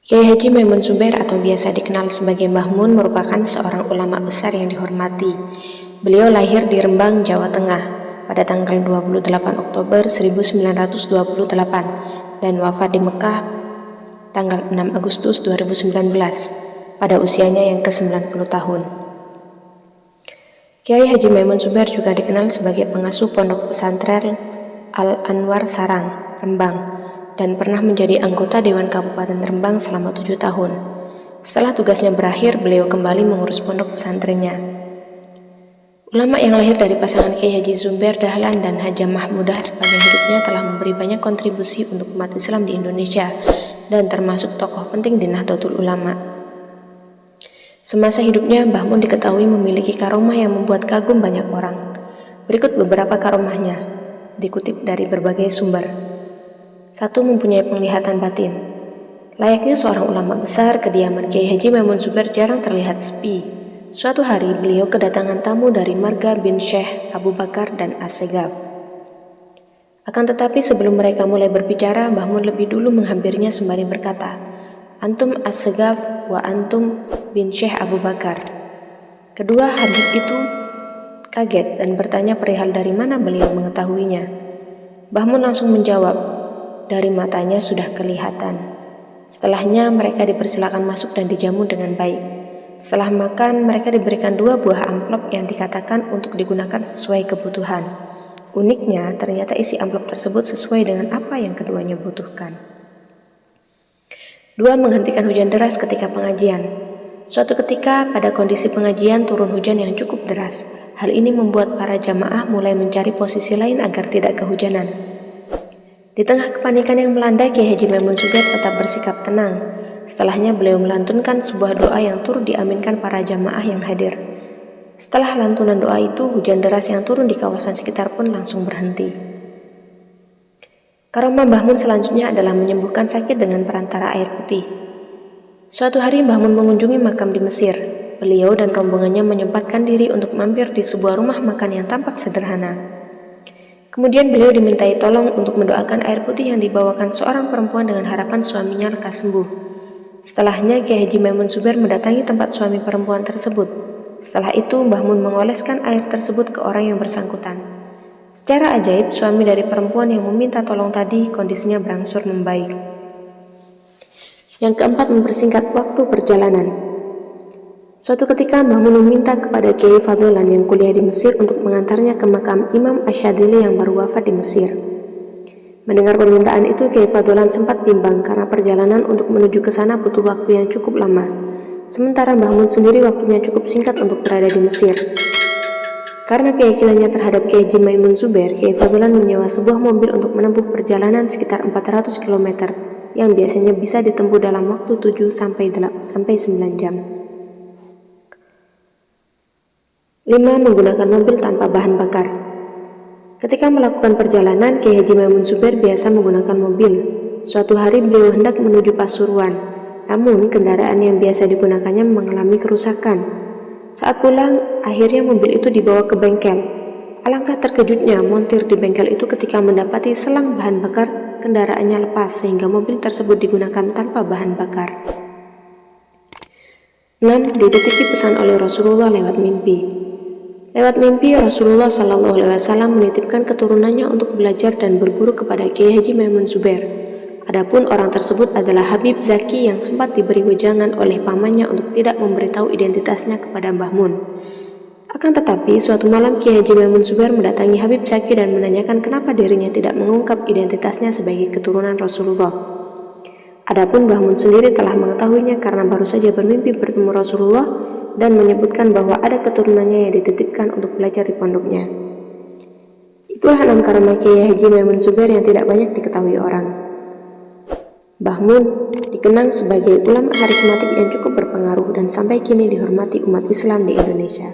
Kiai Haji Maimun Zubair atau biasa dikenal sebagai Mbah Mun merupakan seorang ulama besar yang dihormati. Beliau lahir di Rembang, Jawa Tengah pada tanggal 28 Oktober 1928 dan wafat di Mekah tanggal 6 Agustus 2019 pada usianya yang ke-90 tahun. Kiai Haji Maimun Zubair juga dikenal sebagai pengasuh pondok pesantren Al-Anwar Sarang, Rembang, dan pernah menjadi anggota Dewan Kabupaten Rembang selama 7 tahun. Setelah tugasnya berakhir, beliau kembali mengurus pondok pesantrennya. Ulama yang lahir dari pasangan Kiai Haji Zubair Dahlan dan Hajah Mahmudah sepanjang hidupnya telah memberi banyak kontribusi untuk umat Islam di Indonesia dan termasuk tokoh penting di Nahdlatul Ulama. Semasa hidupnya, Mbah Mun diketahui memiliki karomah yang membuat kagum banyak orang. Berikut beberapa karomahnya, dikutip dari berbagai sumber. 1. Mempunyai penglihatan batin. Layaknya seorang ulama besar, kediaman Kiai Haji Maimun Zubair jarang terlihat sepi. Suatu hari, beliau kedatangan tamu dari marga bin Syekh Abu Bakar dan As-Segaf. Akan tetapi sebelum mereka mulai berbicara, Mbah Mun lebih dulu menghampirinya sembari berkata, "Antum As-Segaf wa antum bin Syekh Abu Bakar." Kedua habib itu kaget dan bertanya perihal dari mana beliau mengetahuinya. Mbah Mun langsung menjawab, "Dari matanya sudah kelihatan." Setelahnya mereka dipersilakan masuk dan dijamu dengan baik. Setelah makan, mereka diberikan 2 buah amplop yang dikatakan untuk digunakan sesuai kebutuhan. Uniknya, ternyata isi amplop tersebut sesuai dengan apa yang keduanya butuhkan. 2. Menghentikan hujan deras ketika pengajian. Suatu ketika pada kondisi pengajian turun hujan yang cukup deras. Hal ini membuat para jamaah mulai mencari posisi lain agar tidak kehujanan. Di tengah kepanikan yang melanda, Kiai Haji Maimun Zubair tetap bersikap tenang. Setelahnya beliau melantunkan sebuah doa yang turut diaminkan para jamaah yang hadir. Setelah lantunan doa itu, hujan deras yang turun di kawasan sekitar pun langsung berhenti. Karomah Mbah Mun selanjutnya adalah menyembuhkan sakit dengan perantara air putih. Suatu hari Mbah Mun mengunjungi makam di Mesir. Beliau dan rombongannya menyempatkan diri untuk mampir di sebuah rumah makan yang tampak sederhana. Kemudian beliau dimintai tolong untuk mendoakan air putih yang dibawakan seorang perempuan dengan harapan suaminya lekas sembuh. Setelahnya Kiai Haji Maimun Zubair mendatangi tempat suami perempuan tersebut. Setelah itu Mbah Mun mengoleskan air tersebut ke orang yang bersangkutan. Secara ajaib, suami dari perempuan yang meminta tolong tadi kondisinya berangsur membaik. Yang keempat, mempersingkat waktu perjalanan. Suatu ketika Mbah Mun meminta kepada Kiai Fadlan yang kuliah di Mesir untuk mengantarnya ke makam Imam Asyadili yang baru wafat di Mesir. Mendengar permintaan itu, Kiai Fadlan sempat bimbang karena perjalanan untuk menuju ke sana butuh waktu yang cukup lama. Sementara Mbah Mun sendiri waktunya cukup singkat untuk berada di Mesir. Karena keyakinannya terhadap Kiai Haji Maimun Zubair, Kiai Fadlan menyewa sebuah mobil untuk menempuh perjalanan sekitar 400 km yang biasanya bisa ditempuh dalam waktu 7 sampai 9 jam. 5. Menggunakan mobil tanpa bahan bakar. Ketika melakukan perjalanan, Kiai Haji Maimun Zubair biasa menggunakan mobil. Suatu hari beliau hendak menuju Pasuruan, namun kendaraan yang biasa digunakannya mengalami kerusakan. Saat pulang, akhirnya mobil itu dibawa ke bengkel. Alangkah terkejutnya montir di bengkel itu ketika mendapati selang bahan bakar kendaraannya lepas sehingga mobil tersebut digunakan tanpa bahan bakar. 6. Dititipi pesan oleh Rasulullah lewat mimpi. Lewat mimpi, Rasulullah SAW menitipkan keturunannya untuk belajar dan berguru kepada Kiai Haji Maimun Zubair. Adapun orang tersebut adalah Habib Zaki yang sempat diberi wejangan oleh pamannya untuk tidak memberitahu identitasnya kepada Mbah Mun. Akan tetapi, suatu malam Kiai Haji Maimun Zubair mendatangi Habib Zaki dan menanyakan kenapa dirinya tidak mengungkap identitasnya sebagai keturunan Rasulullah. Adapun Mbah Mun sendiri telah mengetahuinya karena baru saja bermimpi bertemu Rasulullah dan menyebutkan bahwa ada keturunannya yang dititipkan untuk belajar di pondoknya. Itulah 6 karomah Kiai Haji Maimun Zubair yang tidak banyak diketahui orang. Mbah Mun dikenang sebagai ulama karismatik yang cukup berpengaruh dan sampai kini dihormati umat Islam di Indonesia.